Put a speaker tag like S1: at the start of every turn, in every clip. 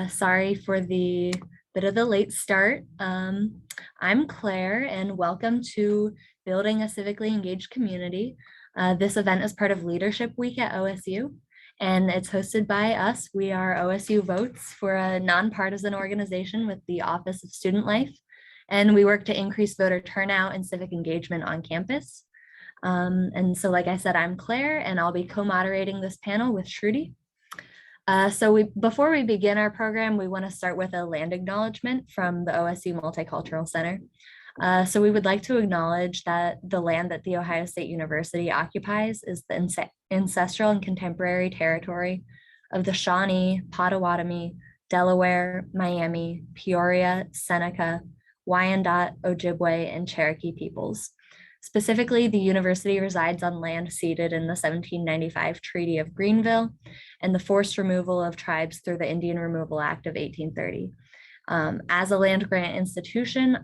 S1: Sorry for the bit of the late start. I'm Claire, and welcome to Building a Civically Engaged Community. This event is part of Leadership Week at OSU, and it's hosted by us. We are OSU Votes. We're a nonpartisan organization with the Office of Student Life, and we work to increase voter turnout and civic engagement on campus. And so, like I said, I'm Claire, and I'll be co-moderating this panel with Shruti. Before we begin our program, we want to start with a land acknowledgement from the OSU Multicultural Center. So we would like to acknowledge that the land that the Ohio State University occupies is the ancestral and contemporary territory of the Shawnee, Potawatomi, Delaware, Miami, Peoria, Seneca, Wyandot, Ojibwe, and Cherokee peoples. Specifically, the university resides on land ceded in the 1795 Treaty of Greenville and the forced removal of tribes through the Indian Removal Act of 1830. As a land grant institution,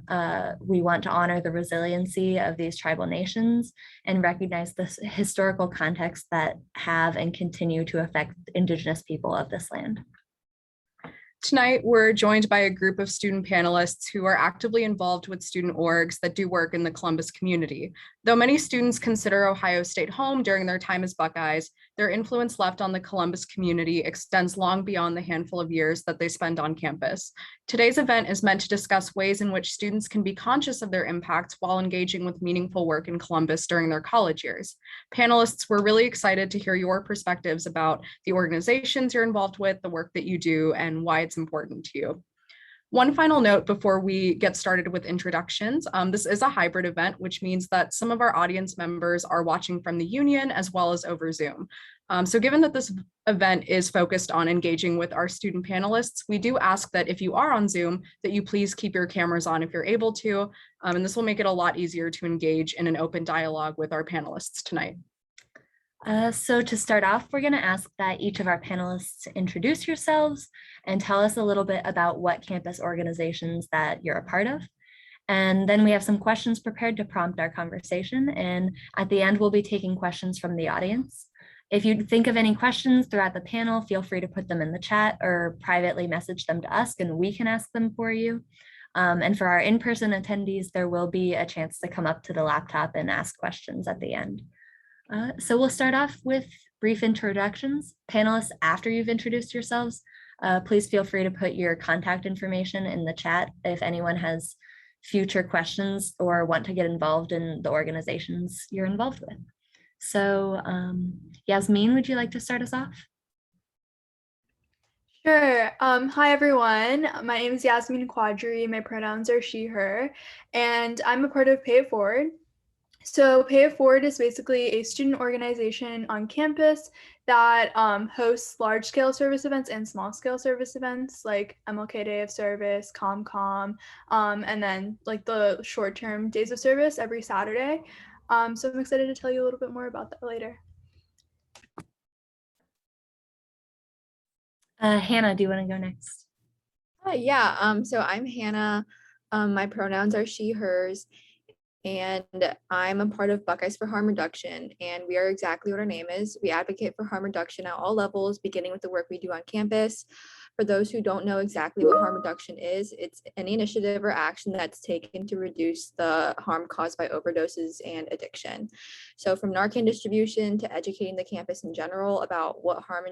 S1: we want to honor the resiliency of these tribal nations and recognize the historical context that have and continue to affect Indigenous people of this land.
S2: Tonight, we're joined by a group of student panelists who are actively involved with student orgs that do work in the Columbus community. Though many students consider Ohio State home during their time as Buckeyes, their influence left on the Columbus community extends long beyond the handful of years that they spend on campus. Today's event is meant to discuss ways in which students can be conscious of their impacts while engaging with meaningful work in Columbus during their college years. Panelists, we're really excited to hear your perspectives about the organizations you're involved with, the work that you do, and why it's important to you. One final note before we get started with introductions. This is a hybrid event, which means that some of our audience members are watching from the Union as well as over Zoom. So given that this event is focused on engaging with our student panelists, we do ask that if you are on Zoom, that you please keep your cameras on if you're able to, and this will make it a lot easier to engage in an open dialogue with our panelists tonight.
S1: So to start off, we're going to ask that each of our panelists introduce yourselves and tell us a little bit about what campus organizations that you're a part of. And then we have some questions prepared to prompt our conversation. And at the end, we'll be taking questions from the audience. If you think of any questions throughout the panel, feel free to put them in the chat or privately message them to us and we can ask them for you. And for our in-person attendees, there will be a chance to come up to the laptop and ask questions at the end. So we'll start off with brief introductions. Panelists, after you've introduced yourselves, please feel free to put your contact information in the chat if anyone has future questions or want to get involved in the organizations you're involved with. So Yasmin, would you like to start us off?
S3: Sure. Hi, everyone. My name is Yasmin Quadri. My pronouns are she, her, and I'm a part of Pay It Forward. So Pay It Forward is basically a student organization on campus that hosts large-scale service events and small-scale service events like MLK Day of Service, ComCom, and then like the short-term days of service every Saturday. So I'm excited to tell you a little bit more about that later.
S1: Hannah, do you want to go next?
S4: So I'm Hannah. My pronouns are she, hers. And I'm a part of Buckeyes for Harm Reduction, and we are exactly what our name is. We advocate for harm reduction at all levels, beginning with the work we do on campus. For those who don't know exactly what harm reduction is, it's any initiative or action that's taken to reduce the harm caused by overdoses and addiction. So from Narcan distribution to educating the campus in general about what harm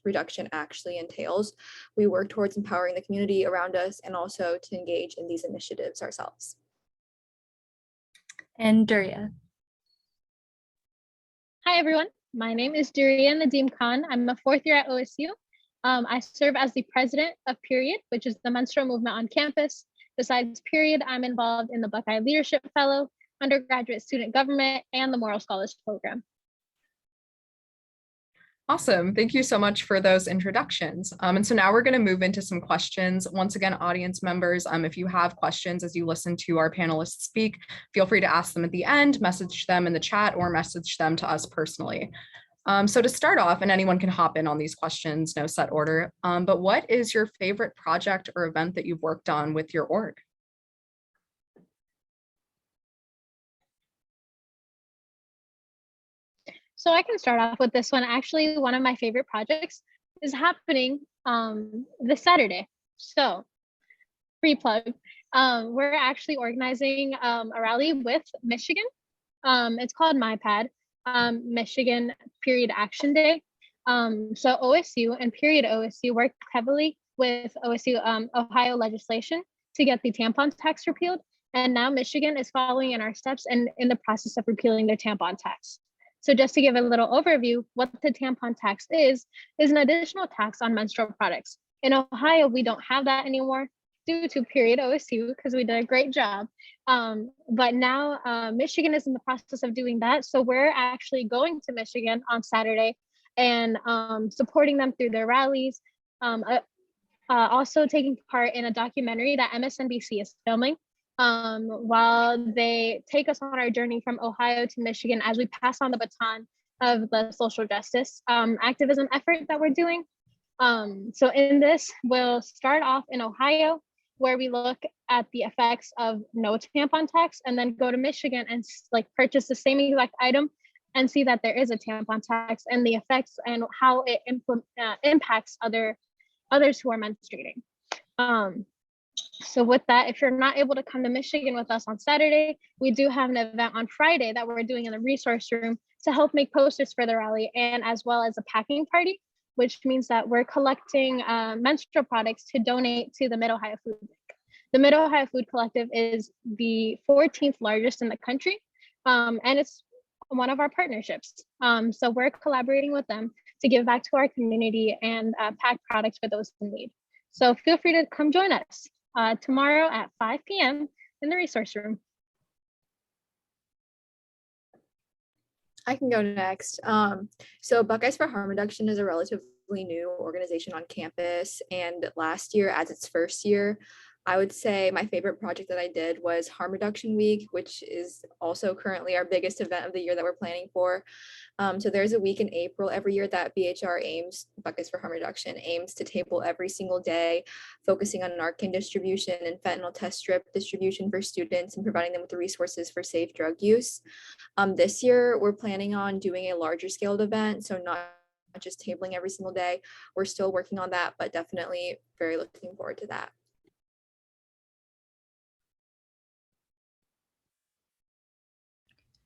S4: reduction actually entails, we work towards empowering the community around us and also to engage in these initiatives ourselves.
S1: And Duria.
S5: Hi, everyone. My name is Duria Nadim Khan. I'm a fourth year at OSU. I serve as the president of Period, which is the menstrual movement on campus. Besides Period, I'm involved in the Buckeye Leadership Fellow, undergraduate student government, and the Moral Scholars Program.
S2: Awesome. Thank you so much for those introductions. And so now we're going to move into some questions. Once again, audience members, if you have questions as you listen to our panelists speak, feel free to ask them at the end, message them in the chat, or message them to us personally. So to start off, and anyone can hop in on these questions, no set order, but what is your favorite project or event that you've worked on with your org?
S5: So I can start off with this one. Actually, one of my favorite projects is happening this Saturday. So, free plug. We're actually organizing a rally with Michigan. It's called MyPad, Michigan Period Action Day. So OSU and Period OSU worked heavily with OSU Ohio legislation to get the tampon tax repealed. And now Michigan is following in our steps and in the process of repealing their tampon tax. So just to give a little overview, what the tampon tax is an additional tax on menstrual products. In Ohio, we don't have that anymore due to Period OSU because we did a great job. But now Michigan is in the process of doing that. So we're actually going to Michigan on Saturday and supporting them through their rallies. Also taking part in a documentary that MSNBC is filming while they take us on our journey from Ohio to Michigan as we pass on the baton of the social justice activism effort that we're doing. So in this, we'll start off in Ohio, where we look at the effects of no tampon tax, and then go to Michigan and like purchase the same exact item and see that there is a tampon tax and the effects and how it impacts others who are menstruating. So with that, if you're not able to come to Michigan with us on Saturday, we do have an event on Friday that we're doing in the resource room to help make posters for the rally, and as well as a packing party, which means that we're collecting menstrual products to donate to the Mid-Ohio Food Bank. The Mid-Ohio Food Collective is the 14th largest in the country, and it's one of our partnerships. So we're collaborating with them to give back to our community and pack products for those in need. So feel free to come join us tomorrow at 5 p.m. in the resource room.
S4: I can go next. So Buckeyes for Harm Reduction is a relatively new organization on campus. And last year, as its first year, I would say my favorite project that I did was Harm Reduction Week, which is also currently our biggest event of the year that we're planning for. So there's a week in April every year that BHR aims, Buckeyes for Harm Reduction, aims to table every single day, focusing on Narcan distribution and fentanyl test strip distribution for students and providing them with the resources for safe drug use. This year, we're planning on doing a larger scaled event, so not just tabling every single day. We're still working on that, but definitely very looking forward to that.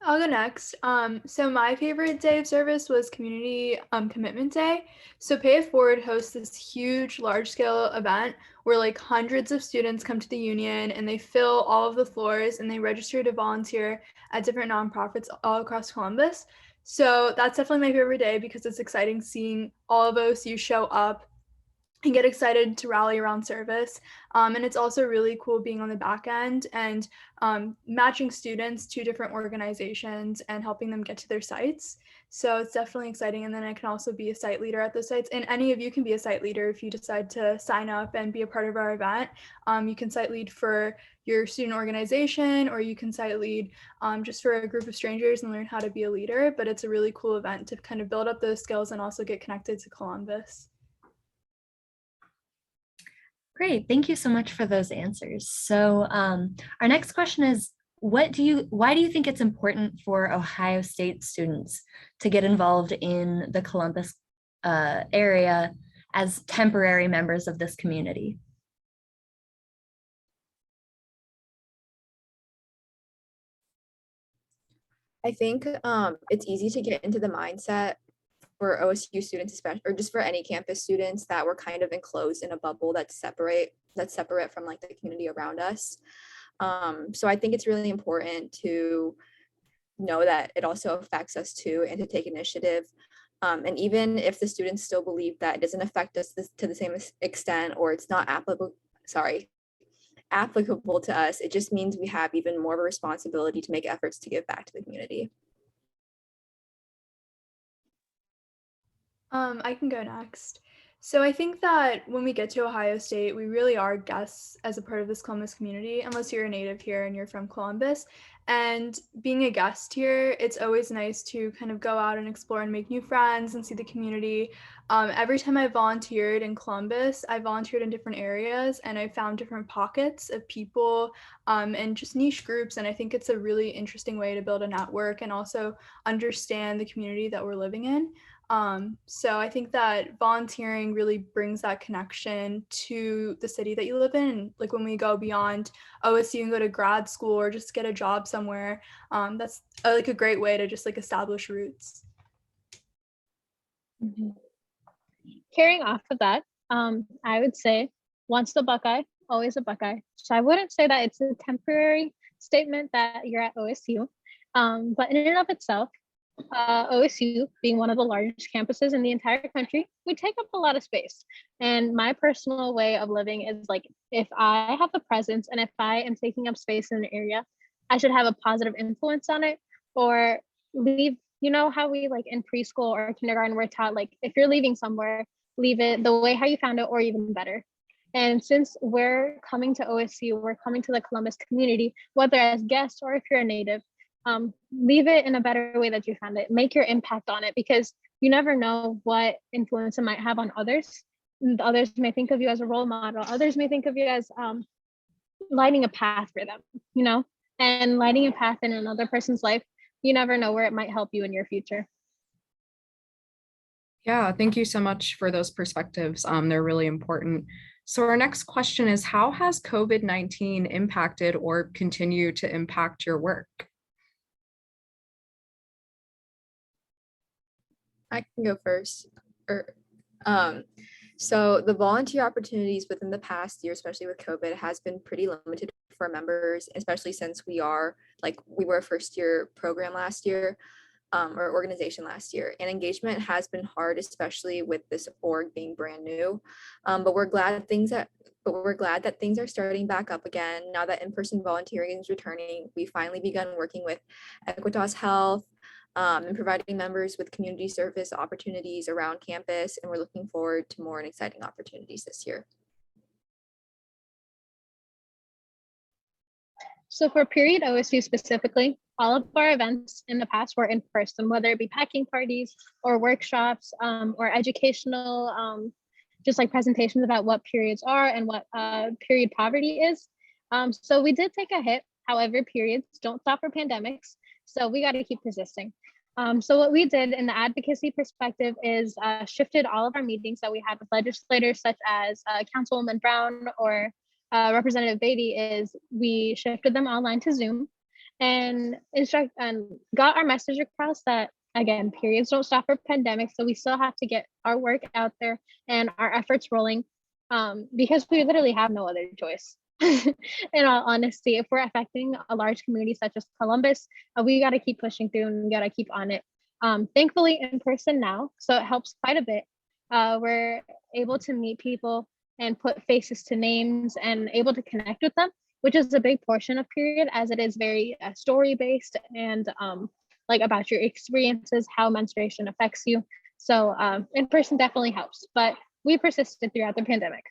S3: I'll go next. So my favorite day of service was Community Commitment Day. So Pay It Forward hosts this huge, large-scale event where like hundreds of students come to the union and they fill all of the floors and they register to volunteer at different nonprofits all across Columbus. So that's definitely my favorite day because it's exciting seeing all of OSU show up and get excited to rally around service. And it's also really cool being on the back end and matching students to different organizations and helping them get to their sites. So it's definitely exciting. And then I can also be a site leader at those sites. And any of you can be a site leader if you decide to sign up and be a part of our event. You can site lead for your student organization, or you can site lead just for a group of strangers and learn how to be a leader. But it's a really cool event to kind of build up those skills and also get connected to Columbus.
S1: Great, thank you so much for those answers. So our next question is, why do you think it's important for Ohio State students to get involved in the Columbus area as temporary members of this community?
S4: I think it's easy to get into the mindset for OSU students, especially, or just for any campus students, that we're kind of enclosed in a bubble that's separate from like the community around us. So I think it's really important to know that it also affects us too, and to take initiative. And even if the students still believe that it doesn't affect us to the same extent, or it's not applicable to us, it just means we have even more of a responsibility to make efforts to give back to the community.
S3: I can go next. So I think that when we get to Ohio State, we really are guests as a part of this Columbus community, unless you're a native here and you're from Columbus. And being a guest here, it's always nice to kind of go out and explore and make new friends and see the community. Every time I volunteered in Columbus, I volunteered in different areas and I found different pockets of people and just niche groups. And I think it's a really interesting way to build a network and also understand the community that we're living in. So I think that volunteering really brings that connection to the city that you live in. Like when we go beyond OSU and go to grad school or just get a job somewhere, that's like a great way to just like establish roots.
S5: Carrying off of that, I would say once a Buckeye, always a Buckeye. So I wouldn't say that it's a temporary statement that you're at OSU, but in and of itself, OSU being one of the largest campuses in the entire country, we take up a lot of space. And my personal way of living is like, if I have a presence and if I am taking up space in an area, I should have a positive influence on it or leave. You know how we like in preschool or kindergarten, we're taught like, if you're leaving somewhere, leave it the way how you found it or even better. And since we're coming to OSU, we're coming to the Columbus community, whether as guests or if you're a native, leave it in a better way that you found it. Make your impact on it because you never know what influence it might have on others. Others may think of you as a role model. Others may think of you as lighting a path for them, you know, and lighting a path in another person's life. You never know where it might help you in your future.
S2: Yeah, thank you so much for those perspectives. They're really important. So our next question is, how has COVID-19 impacted or continue to impact your work?
S4: I can go first. So the volunteer opportunities within the past year, especially with COVID, has been pretty limited for members, especially since we were a first year program last year, or organization last year. And engagement has been hard, especially with this org being brand new. But we're glad that things are starting back up again. Now that in-person volunteering is returning, we finally begun working with Equitas Health, and providing members with community service opportunities around campus. And we're looking forward to more and exciting opportunities this year.
S5: So for Period OSU specifically, all of our events in the past were in person, whether it be packing parties or workshops or educational, just like presentations about what periods are and what period poverty is. So we did take a hit. However, periods don't stop for pandemics. So we got to keep persisting. So what we did in the advocacy perspective is shifted all of our meetings that we had with legislators such as Councilwoman Brown or Representative Beatty is we shifted them online to Zoom and got our message across that, again, periods don't stop for pandemics. So we still have to get our work out there and our efforts rolling because we literally have no other choice. In all honesty, if we're affecting a large community such as Columbus, we got to keep pushing through and we got to keep on it. Thankfully in person now, so it helps quite a bit. We're able to meet people and put faces to names and able to connect with them, which is a big portion of Period, as it is very story based and like about your experiences, how menstruation affects you. So in person definitely helps, but we persisted throughout the pandemic.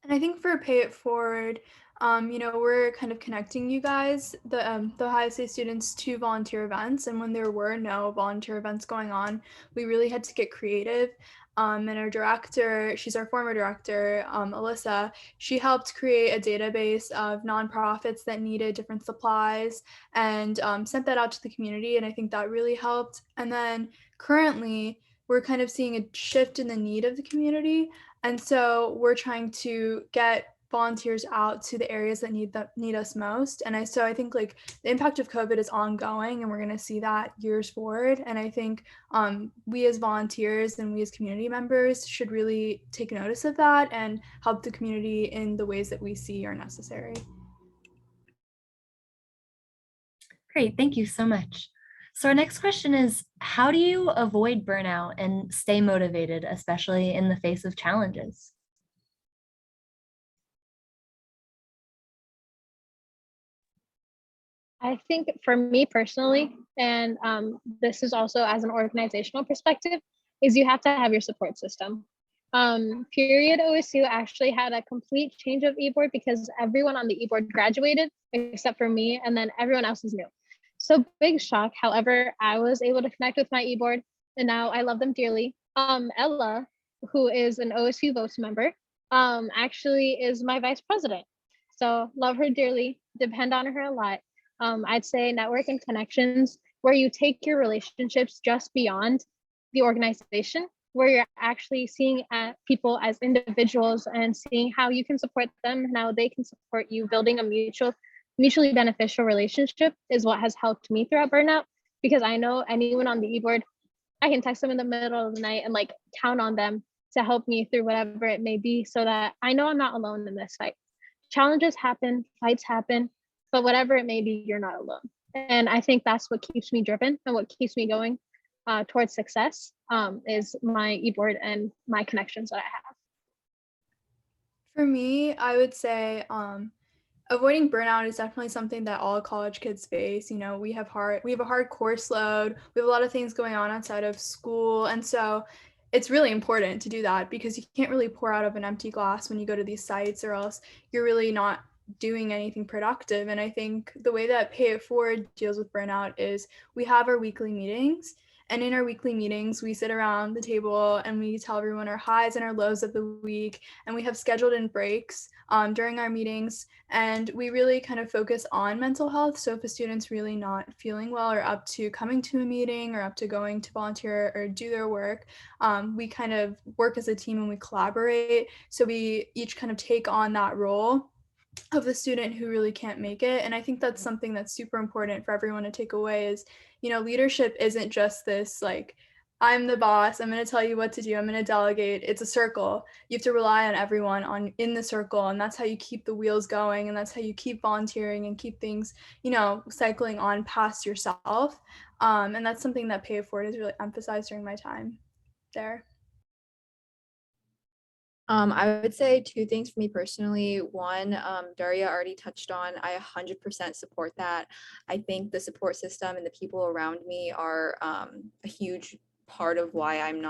S3: And I think for Pay It Forward, we're kind of connecting you guys, the Ohio State students, to volunteer events. And when there were no volunteer events going on, we really had to get creative. And our director, she's our former director, Alyssa, she helped create a database of nonprofits that needed different supplies and sent that out to the community. And I think that really helped. And then currently, we're kind of seeing a shift in the need of the community. And so we're trying to get volunteers out to the areas that need us most. And so I think like the impact of COVID is ongoing and we're going to see that years forward. And I think we as volunteers and we as community members should really take notice of that and help the community in the ways that we see are necessary.
S1: Great, thank you so much. So our next question is, how do you avoid burnout and stay motivated, especially in the face of challenges?
S5: I think for me personally, and this is also as an organizational perspective, is you have to have your support system. Period OSU actually had a complete change of e-board because everyone on the e-board graduated except for me, and then everyone else is new. So big shock. However, I was able to connect with my e-board and now I love them dearly. Ella, who is an OSU Votes member, actually is my vice president. So love her dearly, depend on her a lot. I'd say network and connections where you take your relationships just beyond the organization, where you're actually seeing people as individuals and seeing how you can support them and how they can support you. Building a mutually beneficial relationship is what has helped me throughout burnout, because I know anyone on the e-board, I can text them in the middle of the night and like count on them to help me through whatever it may be, so that I know I'm not alone in this fight. Challenges happen, fights happen, but whatever it may be, you're not alone. And I think that's what keeps me driven and what keeps me going towards success, is my e-board and my connections that I have.
S3: For me, I would say avoiding burnout is definitely something that all college kids face. You know, we have a hard course load. We have a lot of things going on outside of school, and so it's really important to do that, because you can't really pour out of an empty glass when you go to these sites, or else you're really not doing anything productive. And I think the way that Pay It Forward deals with burnout is we have our weekly meetings. And in our weekly meetings, we sit around the table and we tell everyone our highs and our lows of the week. And we have scheduled in breaks during our meetings. And we really kind of focus on mental health. So if a student's really not feeling well or up to coming to a meeting or up to going to volunteer or do their work, we kind of work as a team and we collaborate. So we each kind of take on that role of the student who really can't make it. And I think that's something that's super important for everyone to take away is, you know, leadership isn't just this like, I'm the boss, I'm going to tell you what to do, I'm going to delegate. It's a circle. You have to rely on everyone in the circle, and that's how you keep the wheels going, and that's how you keep volunteering and keep things, you know, cycling on past yourself. And that's something that Pay It Forward has really emphasized during my time there.
S4: I would say two things for me personally. One, Daria already touched on, I 100% support that. I think the support system and the people around me are a huge part of why I'm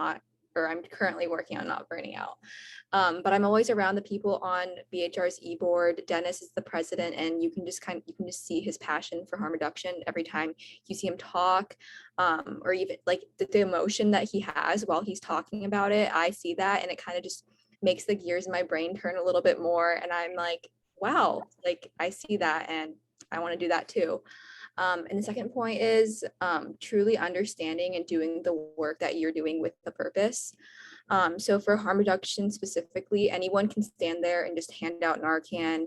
S4: currently working on not burning out. But I'm always around the people on BHR's e-board. Dennis is the president, and you can just see his passion for harm reduction every time you see him talk, or even like the emotion that he has while he's talking about it. I see that, and it kind of just makes the gears in my brain turn a little bit more, and I'm like, wow, like I see that and I want to do that too. And the second point is truly understanding and doing the work that you're doing with the purpose. So for harm reduction specifically, anyone can stand there and just hand out Narcan.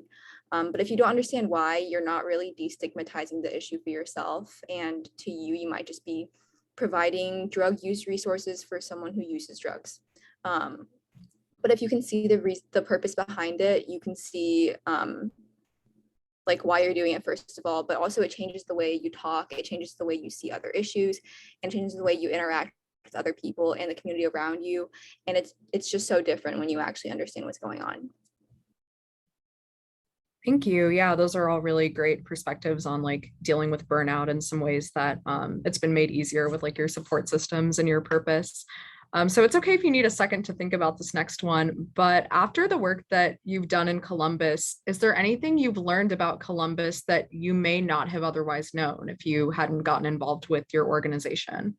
S4: But if you don't understand why, you're not really destigmatizing the issue for yourself. And to you, you might just be providing drug use resources for someone who uses drugs. But if you can see the purpose behind it, you can see like why you're doing it first of all, but also it changes the way you talk, it changes the way you see other issues, and changes the way you interact with other people and the community around you. And it's just so different when you actually understand what's going on.
S2: Thank you. Yeah, those are all really great perspectives on like dealing with burnout in some ways that it's been made easier with like your support systems and your purpose. So it's okay if you need a second to think about this next one, but after the work that you've done in Columbus, is there anything you've learned about Columbus that you may not have otherwise known if you hadn't gotten involved with your organization?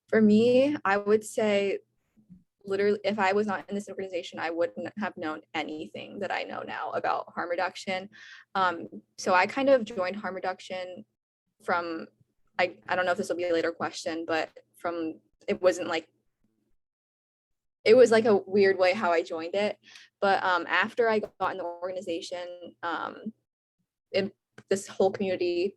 S4: For me, I would say literally, if I was not in this organization, I wouldn't have known anything that I know now about harm reduction. So I kind of joined harm reduction from, I don't know if this will be a later question, but it was like a weird way how I joined it. But after I got in the organization, in this whole community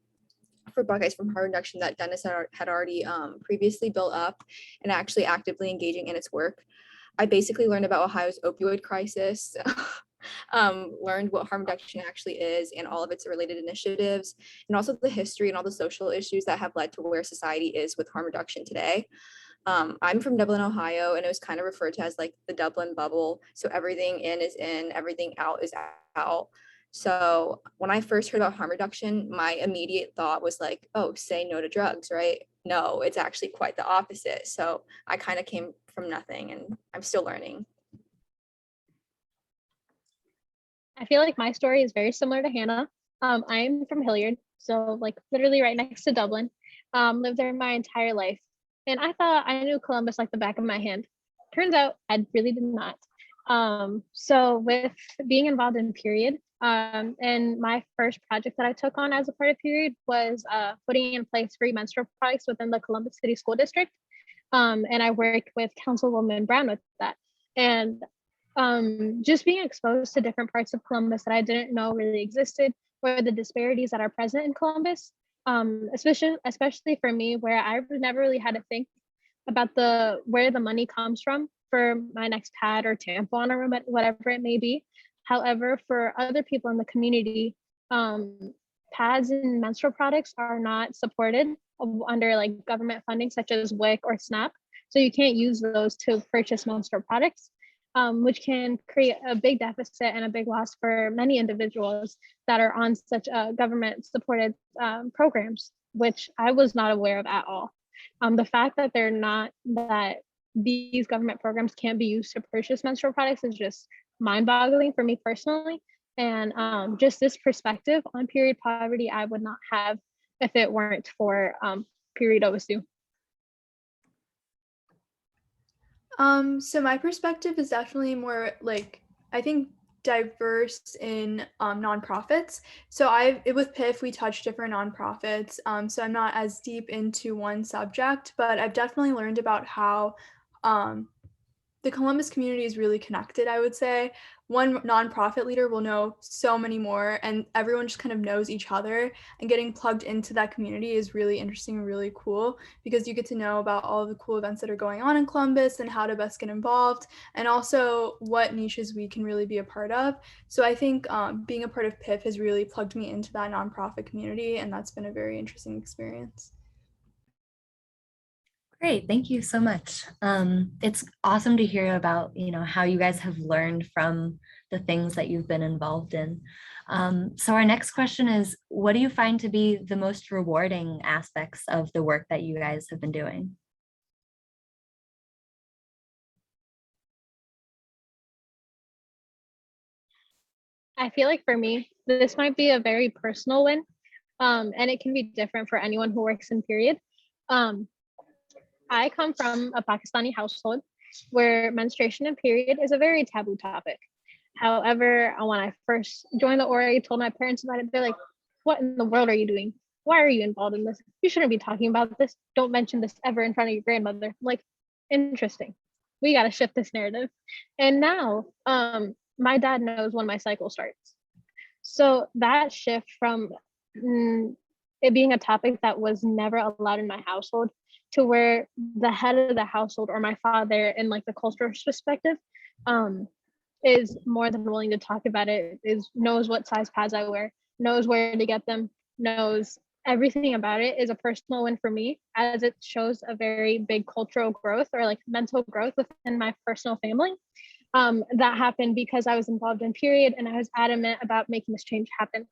S4: for Buckeyes from harm reduction that Dennis had already previously built up and actually actively engaging in its work, I basically learned about Ohio's opioid crisis, learned what harm reduction actually is and all of its related initiatives, and also the history and all the social issues that have led to where society is with harm reduction today. I'm from Dublin, Ohio, and it was kind of referred to as like the Dublin bubble. So everything in is in, everything out is out. So when I first heard about harm reduction, my immediate thought was like, oh, say no to drugs, right? No, it's actually quite the opposite. So I kind of came from nothing, and I'm still learning.
S5: I feel like my story is very similar to Hannah. I'm from Hilliard, so like literally right next to Dublin. Lived there my entire life. And I thought I knew Columbus like the back of my hand. Turns out I really did not. So with being involved in Period, and my first project that I took on as a part of Period was putting in place free menstrual products within the Columbus City School District. And I worked with Councilwoman Brown with that. And just being exposed to different parts of Columbus that I didn't know really existed, or the disparities that are present in Columbus, especially for me, where I never really had to think about where the money comes from for my next pad or tampon or whatever it may be. However, for other people in the community, pads and menstrual products are not supported under like government funding such as WIC or SNAP. So you can't use those to purchase menstrual products, which can create a big deficit and a big loss for many individuals that are on such government supported programs, which I was not aware of at all. The fact that these government programs can't be used to purchase menstrual products is just mind-boggling for me personally. And just this perspective on period poverty, I would not have if it weren't for Period OSU.
S3: So my perspective is definitely more like, I think, diverse in nonprofits. So with PIF, we touch different nonprofits. So I'm not as deep into one subject, but I've definitely learned about how the Columbus community is really connected, I would say. One nonprofit leader will know so many more, and everyone just kind of knows each other, and getting plugged into that community is really interesting and really cool because you get to know about all of the cool events that are going on in Columbus and how to best get involved, and also what niches we can really be a part of. So I think being a part of PIF has really plugged me into that nonprofit community, and that's been a very interesting experience.
S1: Great, thank you so much. It's awesome to hear about, how you guys have learned from the things that you've been involved in. So our next question is, what do you find to be the most rewarding aspects of the work that you guys have been doing?
S5: I feel like for me, this might be a very personal win, and it can be different for anyone who works in Period. I come from a Pakistani household where menstruation and period is a very taboo topic. However, when I first joined the org, I told my parents about it. They're like, what in the world are you doing? Why are you involved in this? You shouldn't be talking about this. Don't mention this ever in front of your grandmother. I'm like, interesting. We got to shift this narrative. And now my dad knows when my cycle starts. So that shift from it being a topic that was never allowed in my household to where the head of the household or my father in like the cultural perspective is more than willing to talk about it, knows what size pads I wear, knows where to get them, knows everything about it, is a personal win for me, as it shows a very big cultural growth or like mental growth within my personal family. That happened because I was involved in Period and I was adamant about making this change happen.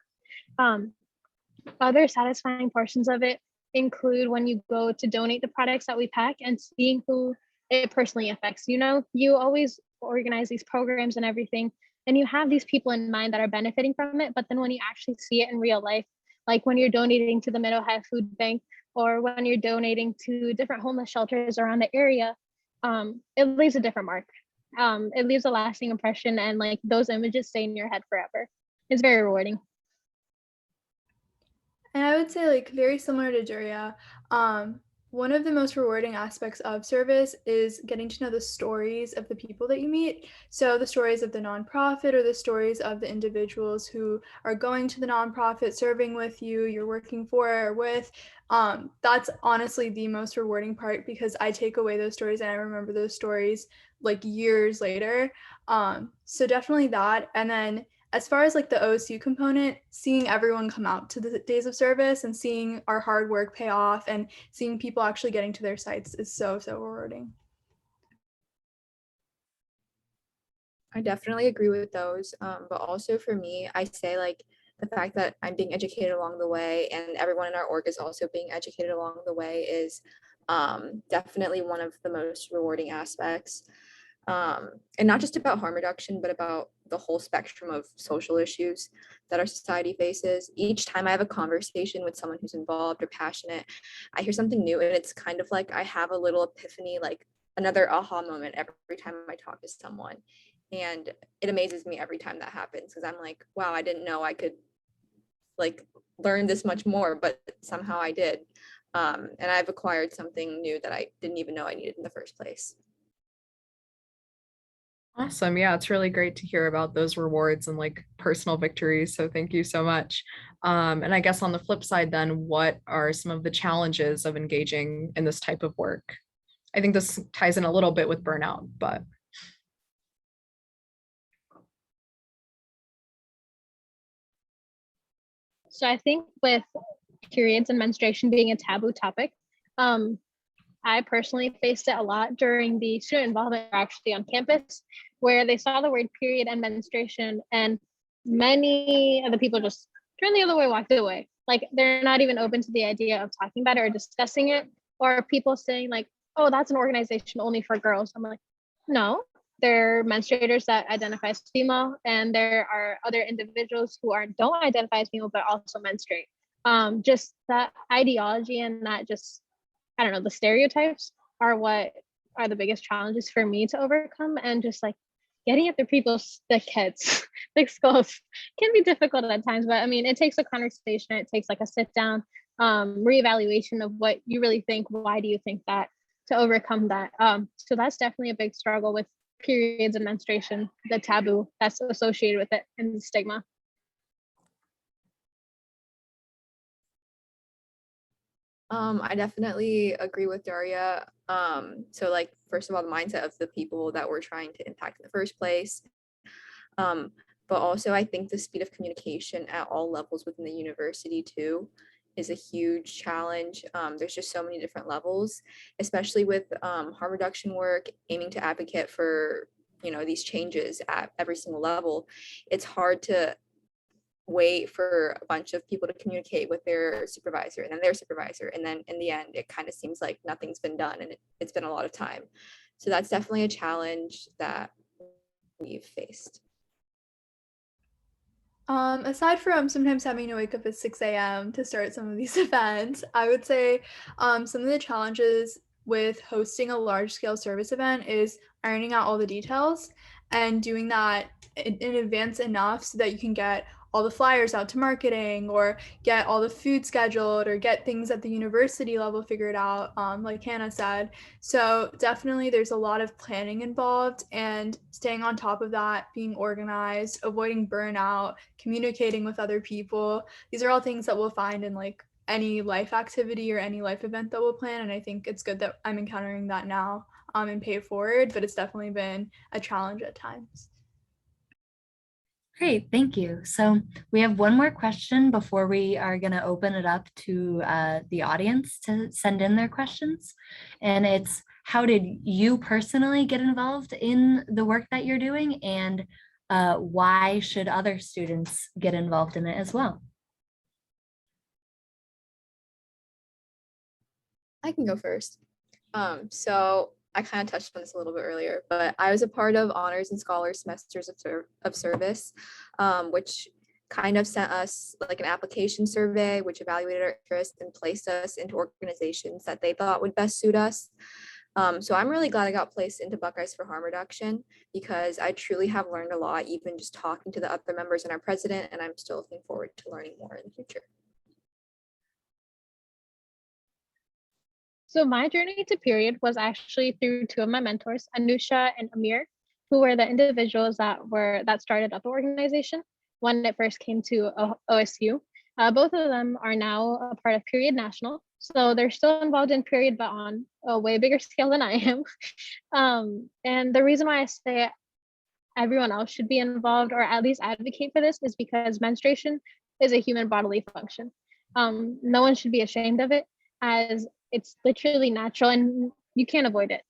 S5: Other satisfying portions of it include when you go to donate the products that we pack and seeing who it personally affects. You always organize these programs and everything, and you have these people in mind that are benefiting from it. But then when you actually see it in real life, like when you're donating to the Mid-Ohio Food Bank or when you're donating to different homeless shelters around the area, it leaves a different mark. It leaves a lasting impression, and like those images stay in your head forever. It's very rewarding.
S3: And I would say, like, very similar to Duria, one of the most rewarding aspects of service is getting to know the stories of the people that you meet. So the stories of the nonprofit or the stories of the individuals who are going to the nonprofit, serving with you, you're working for or with. That's honestly the most rewarding part because I take away those stories and I remember those stories like years later. So definitely that. And then as far as like the OSU component, seeing everyone come out to the days of service and seeing our hard work pay off and seeing people actually getting to their sites is so rewarding.
S4: I definitely agree with those. But also for me, I say like the fact that I'm being educated along the way and everyone in our org is also being educated along the way is definitely one of the most rewarding aspects. And not just about harm reduction, but about the whole spectrum of social issues that our society faces. Each time I have a conversation with someone who's involved or passionate, I hear something new, and it's kind of like I have a little epiphany, like another aha moment every time I talk to someone. And it amazes me every time that happens, because I'm like, wow, I didn't know I could like learn this much more, but somehow I did. And I've acquired something new that I didn't even know I needed in the first place.
S2: Awesome. Yeah, it's really great to hear about those rewards and like personal victories. So thank you so much. And I guess on the flip side, then, what are some of the challenges of engaging in this type of work? I think this ties in a little bit with burnout, but.
S5: So I think with periods and menstruation being a taboo topic, I personally faced it a lot during the student involvement actually on campus, where they saw the word period and menstruation, and many of the people just turned the other way, walked away. Like they're not even open to the idea of talking about it or discussing it, or people saying like, oh, that's an organization only for girls. I'm like, no, there are menstruators that identify as female, and there are other individuals who don't identify as female, but also menstruate. Just that ideology and that just, I don't know, the stereotypes are what are the biggest challenges for me to overcome. And just like getting at the people's thick heads, thick skulls can be difficult at times. But I mean, it takes a conversation, it takes like a sit down, reevaluation of what you really think. Why do you think that, to overcome that? So that's definitely a big struggle with periods and menstruation, the taboo that's associated with it and the stigma.
S4: I definitely agree with Daria. So like, first of all, the mindset of the people that we're trying to impact in the first place. But also I think the speed of communication at all levels within the university too is a huge challenge. There's just so many different levels, especially with harm reduction work, aiming to advocate for, these changes at every single level. It's hard to wait for a bunch of people to communicate with their supervisor and then their supervisor, and then in the end it kind of seems like nothing's been done, and it's been a lot of time. So that's definitely a challenge that we've faced.
S3: Aside from sometimes having to wake up at 6 a.m. to start some of these events, I would say some of the challenges with hosting a large-scale service event is ironing out all the details and doing that in advance enough so that you can get all the flyers out to marketing, or get all the food scheduled, or get things at the university level figured out, like Hannah said. So definitely there's a lot of planning involved, and staying on top of that, being organized, avoiding burnout, communicating with other people. These are all things that we'll find in like any life activity or any life event that we'll plan. And I think it's good that I'm encountering that now and pay it forward, but it's definitely been a challenge at times.
S1: Great, thank you. So we have one more question before we are going to open it up to the audience to send in their questions. And it's, how did you personally get involved in the work that you're doing, and why should other students get involved in it as well?
S4: I can go first. So I kind of touched on this a little bit earlier, but I was a part of honors and scholars semesters of service, which kind of sent us like an application survey, which evaluated our interest and placed us into organizations that they thought would best suit us. So I'm really glad I got placed into Buckeyes for Harm Reduction, because I truly have learned a lot, even just talking to the other members and our president, and I'm still looking forward to learning more in the future.
S5: So my journey to Period was actually through two of my mentors, Anusha and Amir, who were the individuals that started up the organization when it first came to OSU. Both of them are now a part of Period National. So they're still involved in Period, but on a way bigger scale than I am. And the reason why I say everyone else should be involved, or at least advocate for this, is because menstruation is a human bodily function. No one should be ashamed of it, as it's literally natural and you can't avoid it.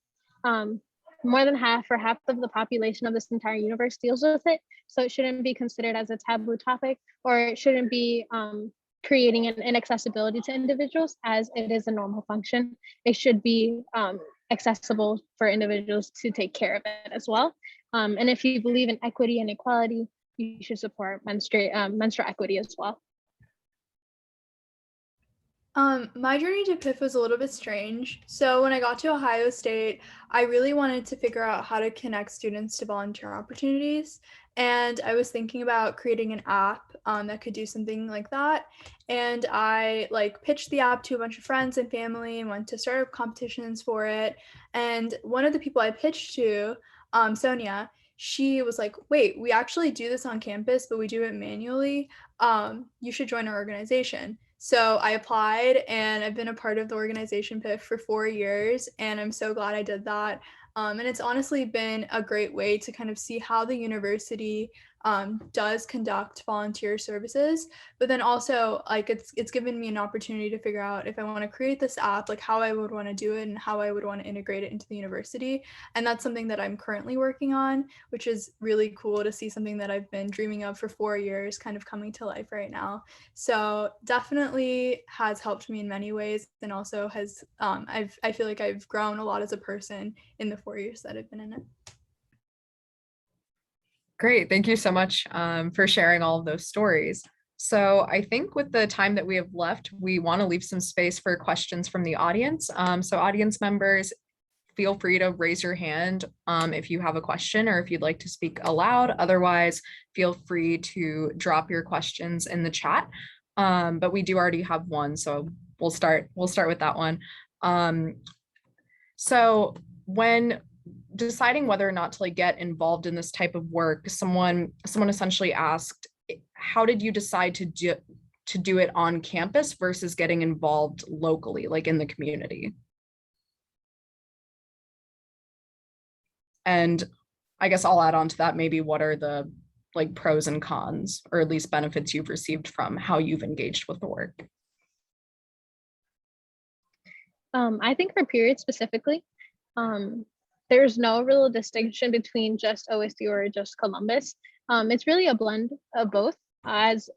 S5: More than half of the population of this entire universe deals with it. So it shouldn't be considered as a taboo topic, or it shouldn't be creating an inaccessibility to individuals, as it is a normal function. It should be accessible for individuals to take care of it as well. And if you believe in equity and equality, you should support menstrual equity as well.
S3: My journey to PIF was a little bit strange. So when I got to Ohio State, I really wanted to figure out how to connect students to volunteer opportunities. And I was thinking about creating an app that could do something like that. And I pitched the app to a bunch of friends and family and went to startup competitions for it. And one of the people I pitched to, Sonia, she was like, wait, we actually do this on campus, but we do it manually. You should join our organization. So I applied and I've been a part of the organization PIF for 4 years, and I'm so glad I did that. And it's honestly been a great way to kind of see how the university does conduct volunteer services, but then also it's given me an opportunity to figure out if I want to create this app, like how I would want to do it and how I would want to integrate it into the university. And that's something that I'm currently working on, which is really cool to see something that I've been dreaming of for 4 years kind of coming to life right now. So definitely has helped me in many ways, and also has I feel like I've grown a lot as a person in the 4 years that I've been in it.
S2: Great. Thank you so much for sharing all of those stories. So I think with the time that we have left, we want to leave some space for questions from the audience. So audience members, feel free to raise your hand if you have a question or if you'd like to speak aloud. Otherwise, feel free to drop your questions in the chat. But we do already have one, so we'll start with that one. So when deciding whether or not to get involved in this type of work, someone essentially asked, how did you decide to do it on campus versus getting involved locally, like in the community? And I guess I'll add on to that, maybe what are the pros and cons, or at least benefits you've received from how you've engaged with the work?
S5: I think for Period specifically, there's no real distinction between just OSU or just Columbus. It's really a blend of both. As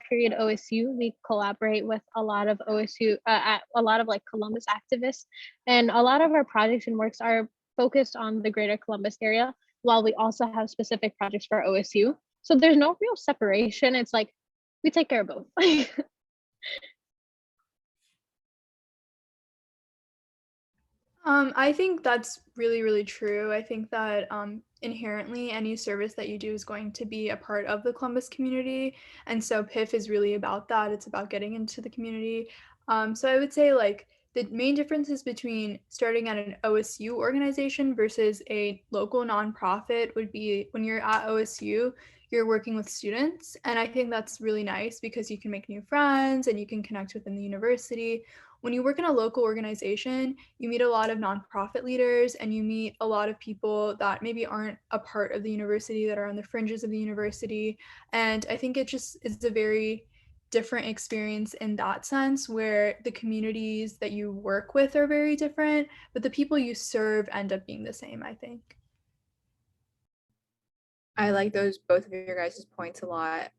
S5: Period OSU, we collaborate with a lot of OSU, a lot of Columbus activists, and a lot of our projects and works are focused on the greater Columbus area, while we also have specific projects for OSU. So there's no real separation. It's we take care of both.
S3: I think that's really, really true. I think that inherently any service that you do is going to be a part of the Columbus community. And so PIF is really about that. It's about getting into the community. So I would say the main differences between starting at an OSU organization versus a local nonprofit would be when you're at OSU, you're working with students. And I think that's really nice because you can make new friends and you can connect within the university. When you work in a local organization, you meet a lot of nonprofit leaders and you meet a lot of people that maybe aren't a part of the university, that are on the fringes of the university. And I think it just is a very different experience in that sense, where the communities that you work with are very different, but the people you serve end up being the same, I think.
S4: I like both of your guys' points a lot.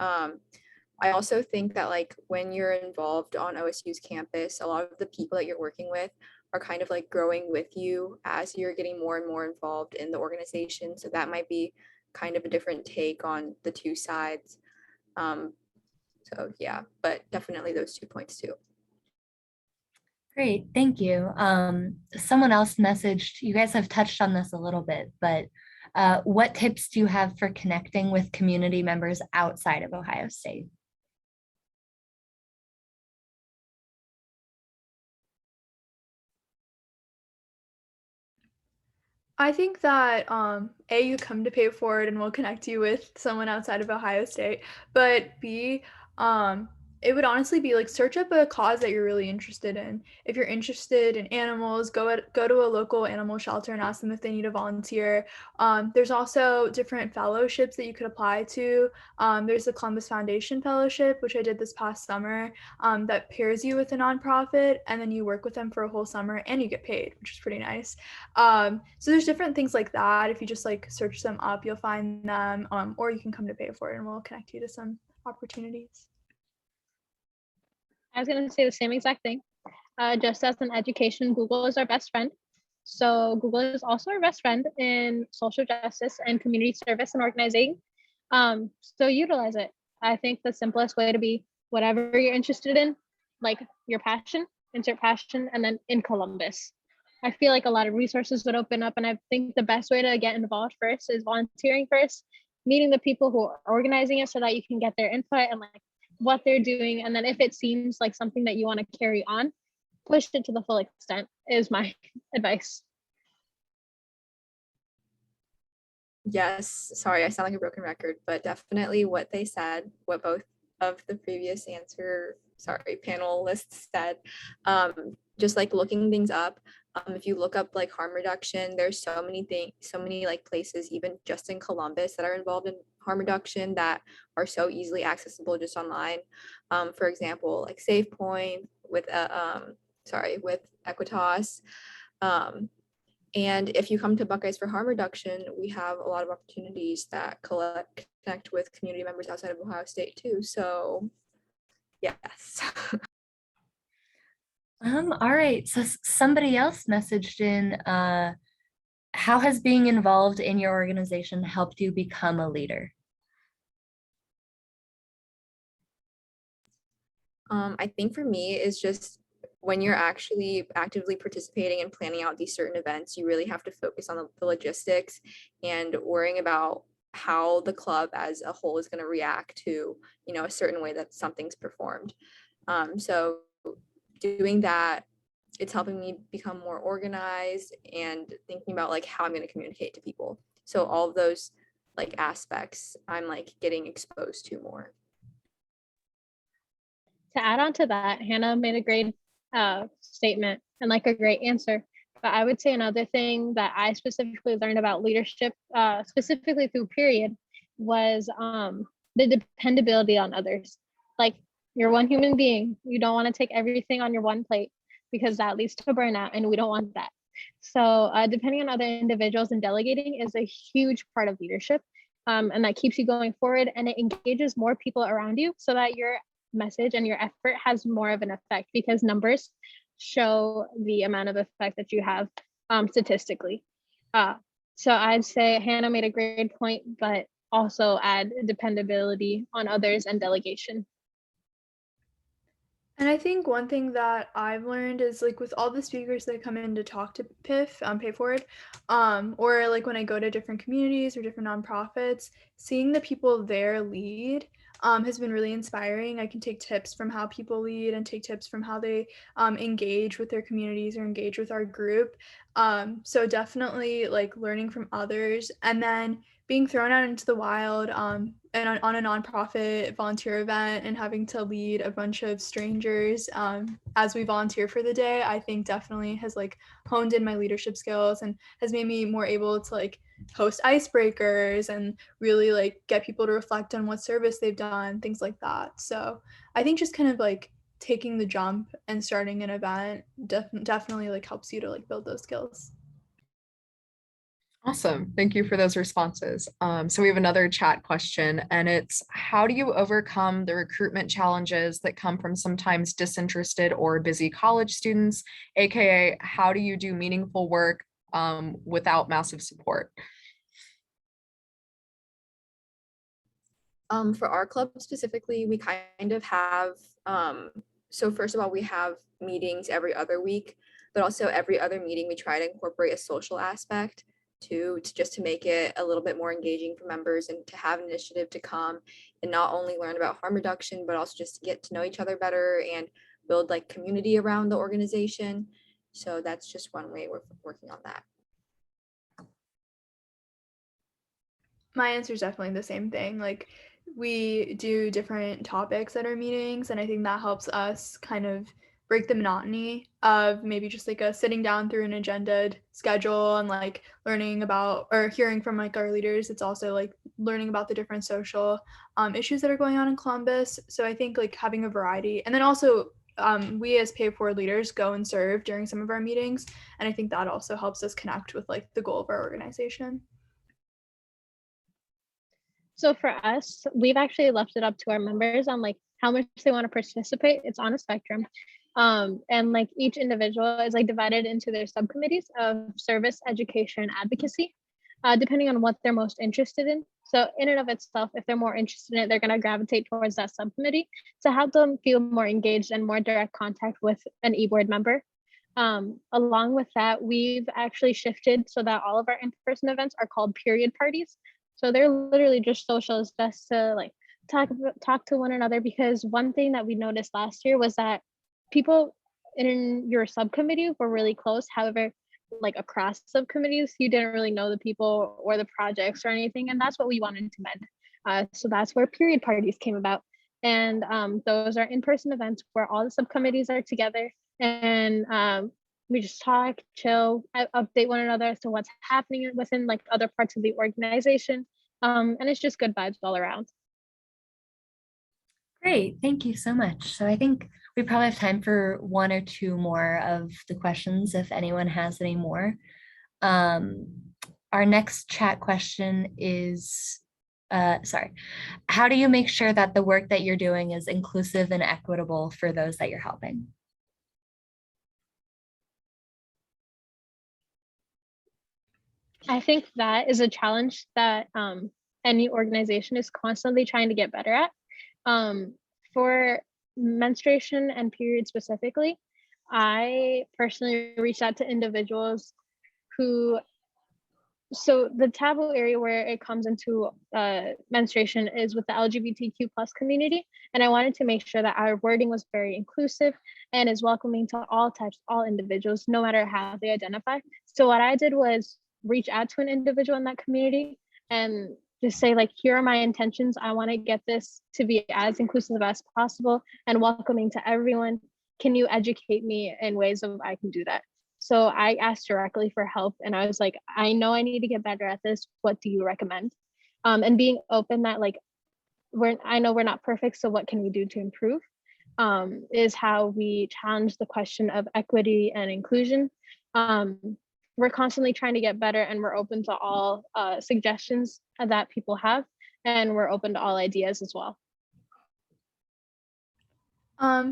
S4: I also think that when you're involved on OSU's campus, a lot of the people that you're working with are kind of growing with you as you're getting more and more involved in the organization. So that might be kind of a different take on the two sides. So yeah, but definitely those 2 points too.
S1: Great, thank you. Someone else messaged, you guys have touched on this a little bit, but what tips do you have for connecting with community members outside of Ohio State?
S3: I think that you come to pay it forward and we'll connect you with someone outside of Ohio State, but B, it would honestly be search up a cause that you're really interested in. If you're interested in animals, go to a local animal shelter and ask them if they need a volunteer. There's also different fellowships that you could apply to. There's the Columbus Foundation Fellowship, which I did this past summer, that pairs you with a nonprofit, and then you work with them for a whole summer and you get paid, which is pretty nice. So there's different things like that. If you just search them up, you'll find them, or you can come to pay for it and we'll connect you to some opportunities.
S5: I was going to say the same exact thing. Just as an education, Google is our best friend. So Google is also our best friend in social justice and community service and organizing. So utilize it. I think the simplest way to be whatever you're interested in, like your passion, insert passion, and then in Columbus. I feel like a lot of resources would open up, and I think the best way to get involved first is volunteering first, meeting the people who are organizing it so that you can get their input and like what they're doing. And then if it seems like something that you want to carry on, push it to the full extent is my advice.
S4: Yes, sorry, I sound like a broken record, but definitely what they said, what both of the previous panelists said, just like looking things up. If you look up like harm reduction, there's so many things, so many like places, even just in Columbus, that are involved in harm reduction that are so easily accessible just online. For example, like SafePoint with with Equitas. And if you come to Buckeyes for Harm Reduction, we have a lot of opportunities that connect with community members outside of Ohio State too. So yes.
S1: All right. So somebody else messaged in, how has being involved in your organization helped you become a leader?
S4: I think for me is just when you're actually actively participating and planning out these certain events, you really have to focus on the logistics and worrying about how the club as a whole is going to react to, a certain way that something's performed. So doing that, it's helping me become more organized and thinking about like how I'm going to communicate to people. So all of those like aspects I'm like getting exposed to more.
S5: To add on to that, Hannah made a great statement and like a great answer. But I would say another thing that I specifically learned about leadership, specifically through period, was the dependability on others. Like, you're one human being. You don't want to take everything on your one plate because that leads to burnout, and we don't want that. So depending on other individuals and delegating is a huge part of leadership. And that keeps you going forward, and it engages more people around you so that your message and your effort has more of an effect, because numbers show the amount of effect that you have statistically. So I'd say Hannah made a great point, but also add dependability on others and delegation.
S3: And I think one thing that I've learned is like with all the speakers that come in to talk to PIF, Pay Forward, or like when I go to different communities or different nonprofits, seeing the people there lead has been really inspiring. I can take tips from how people lead and take tips from how they engage with their communities or engage with our group. So definitely like learning from others, and then being thrown out into the wild and on a nonprofit volunteer event and having to lead a bunch of strangers as we volunteer for the day, I think definitely has like honed in my leadership skills and has made me more able to like host icebreakers and really like get people to reflect on what service they've done, things like that. So I think just kind of like taking the jump and starting an event definitely like helps you to like build those skills.
S2: Awesome. Thank you for those responses. So we have another chat question, and it's, how do you overcome the recruitment challenges that come from sometimes disinterested or busy college students, aka how do you do meaningful work without massive support?
S4: For our club specifically, we kind of have, so first of all, we have meetings every other week, but also every other meeting we try to incorporate a social aspect to just to make it a little bit more engaging for members and to have an initiative to come and not only learn about harm reduction, but also just to get to know each other better and build like community around the organization. So that's just one way we're working on that.
S3: My answer is definitely the same thing. Like we do different topics at our meetings, and I think that helps us kind of break the monotony of maybe just like a sitting down through an agendaed schedule and like learning about or hearing from like our leaders. It's also like learning about the different social issues that are going on in Columbus. So I think like having a variety, and then also we as Pay Forward leaders go and serve during some of our meetings, and I think that also helps us connect with like the goal of our organization.
S5: So for us, we've actually left it up to our members on like how much they want to participate. It's on a spectrum. And like each individual is like divided into their subcommittees of service, education, and advocacy, depending on what they're most interested in. So in and of itself, if they're more interested in it, they're going to gravitate towards that subcommittee to help them feel more engaged and more direct contact with an e-board member. Along with that, we've actually shifted so that all of our in-person events are called period parties. So they're literally just socials just to like talk to one another, because one thing that we noticed last year was that people in your subcommittee were really close. However, like across subcommittees, you didn't really know the people or the projects or anything. And that's what we wanted to mend. So that's where period parties came about. And those are in-person events where all the subcommittees are together, and we just talk, chill, update one another as to what's happening within like other parts of the organization. And it's just good vibes all around.
S1: Great, thank you so much. So I think we probably have time for one or two more of the questions if anyone has any more. Our next chat question is, how do you make sure that the work that you're doing is inclusive and equitable for those that you're helping?
S5: I think that is a challenge that any organization is constantly trying to get better at. For menstruation and period specifically, I personally reached out to individuals who, so the taboo area where it comes into menstruation is with the LGBTQ plus community. And I wanted to make sure that our wording was very inclusive and is welcoming to all types, all individuals, no matter how they identify. So what I did was reach out to an individual in that community and just say like, here are my intentions. I want to get this to be as inclusive as possible and welcoming to everyone. Can you educate me in ways of I can do that? So I asked directly for help, and I was like, I know I need to get better at this. What do you recommend? And being open that like, I know we're not perfect, so what can we do to improve? Is how we challenge the question of equity and inclusion. We're constantly trying to get better, and we're open to all suggestions that people have, and we're open to all ideas as well.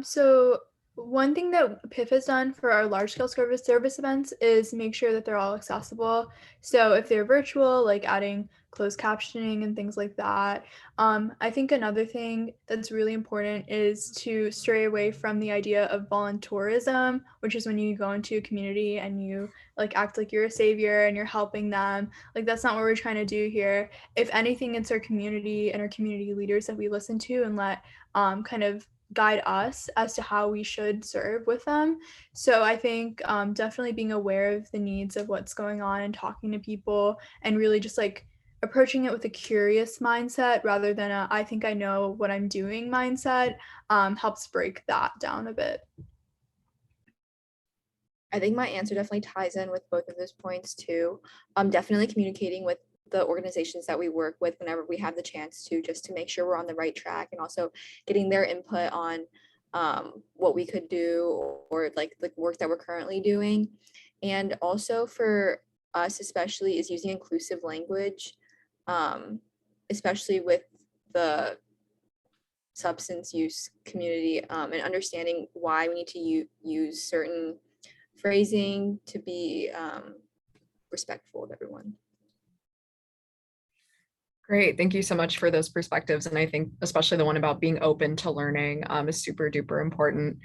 S3: So one thing that PIF has done for our large-scale service events is make sure that they're all accessible. So if they're virtual, like adding closed captioning and things like that. I think another thing that's really important is to stray away from the idea of volunteerism, which is when you go into a community and you like act like you're a savior and you're helping them. Like that's not what we're trying to do here. If anything, it's our community and our community leaders that we listen to and let kind of guide us as to how we should serve with them. So I think definitely being aware of the needs of what's going on and talking to people and really just like approaching it with a curious mindset rather than a I think I know what I'm doing mindset helps break that down a bit.
S4: I think my answer definitely ties in with both of those points too. Definitely communicating with the organizations that we work with whenever we have the chance to, just to make sure we're on the right track, and also getting their input on what we could do or like the work that we're currently doing. And also for us especially is using inclusive language, especially with the substance use community, and understanding why we need to use certain phrasing to be respectful of everyone.
S2: Great. Thank you so much for those perspectives. And I think especially the one about being open to learning is super duper important.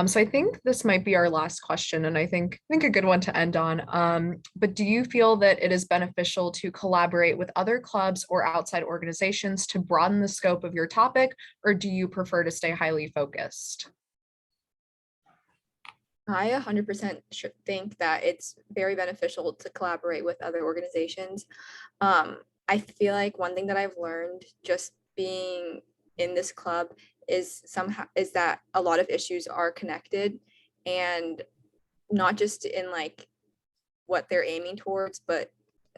S2: So I think this might be our last question, and I think a good one to end on. But do you feel that it is beneficial to collaborate with other clubs or outside organizations to broaden the scope of your topic, or do you prefer to stay highly focused?
S4: I 100% think that it's very beneficial to collaborate with other organizations. I feel like one thing that I've learned just being in this club is that a lot of issues are connected, and not just in like what they're aiming towards, but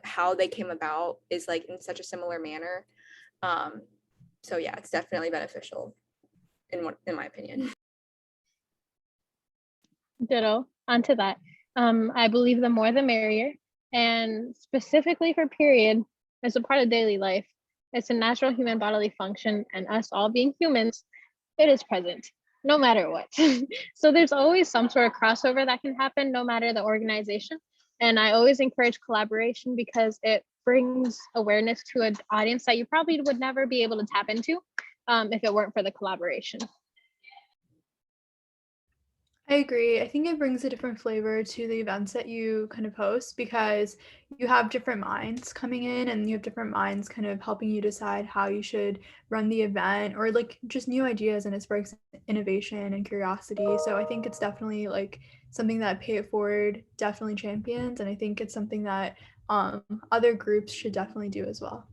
S4: how they came about is like in such a similar manner. So yeah, it's definitely beneficial in my opinion.
S5: Ditto. Onto that. I believe the more the merrier, and specifically for period, as a part of daily life, it's a natural human bodily function, and us all being humans, it is present. no matter what. So there's always some sort of crossover that can happen no matter the organization. And I always encourage collaboration because it brings awareness to an audience that you probably would never be able to tap into if it weren't for the collaboration.
S3: I agree. I think it brings a different flavor to the events that you kind of host because you have different minds coming in and you have different minds kind of helping you decide how you should run the event or like just new ideas, and it sparks innovation and curiosity. So I think it's definitely like something that Pay It Forward definitely champions, and I think it's something that other groups should definitely do as well.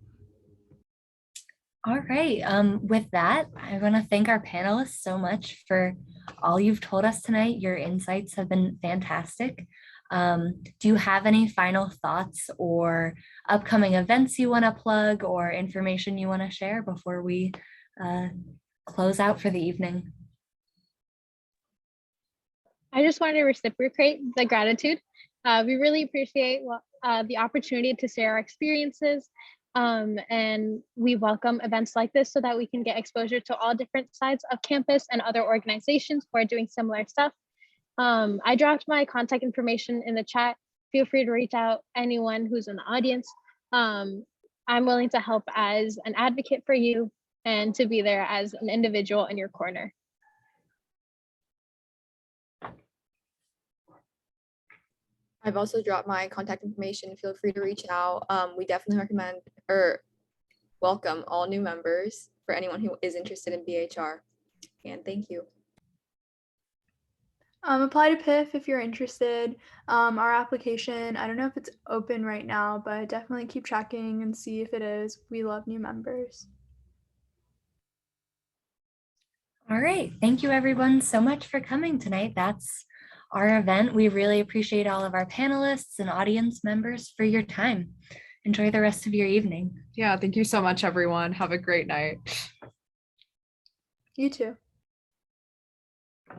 S1: All right. With that, I want to thank our panelists so much for all you've told us tonight. Your insights have been fantastic. Do you have any final thoughts or upcoming events you want to plug or information you want to share before we close out for the evening?
S5: I just wanted to reciprocate the gratitude. We really appreciate the opportunity to share our experiences. And we welcome events like this so that we can get exposure to all different sides of campus and other organizations who are doing similar stuff. I dropped my contact information in the chat. Feel free to reach out anyone who's in the audience. I'm willing to help as an advocate for you and to be there as an individual in your corner.
S4: I've also dropped my contact information. Feel free to reach out. We definitely recommend or welcome all new members for anyone who is interested in BHR. And thank you.
S3: Apply to PIF if you're interested. Our application, I don't know if it's open right now, but definitely keep checking and see if it is. We love new members.
S1: All right. Thank you everyone so much for coming tonight. That's our event. We really appreciate all of our panelists and audience members for your time. Enjoy the rest of your evening.
S2: Yeah, thank you so much, everyone. Have a great night.
S3: You too.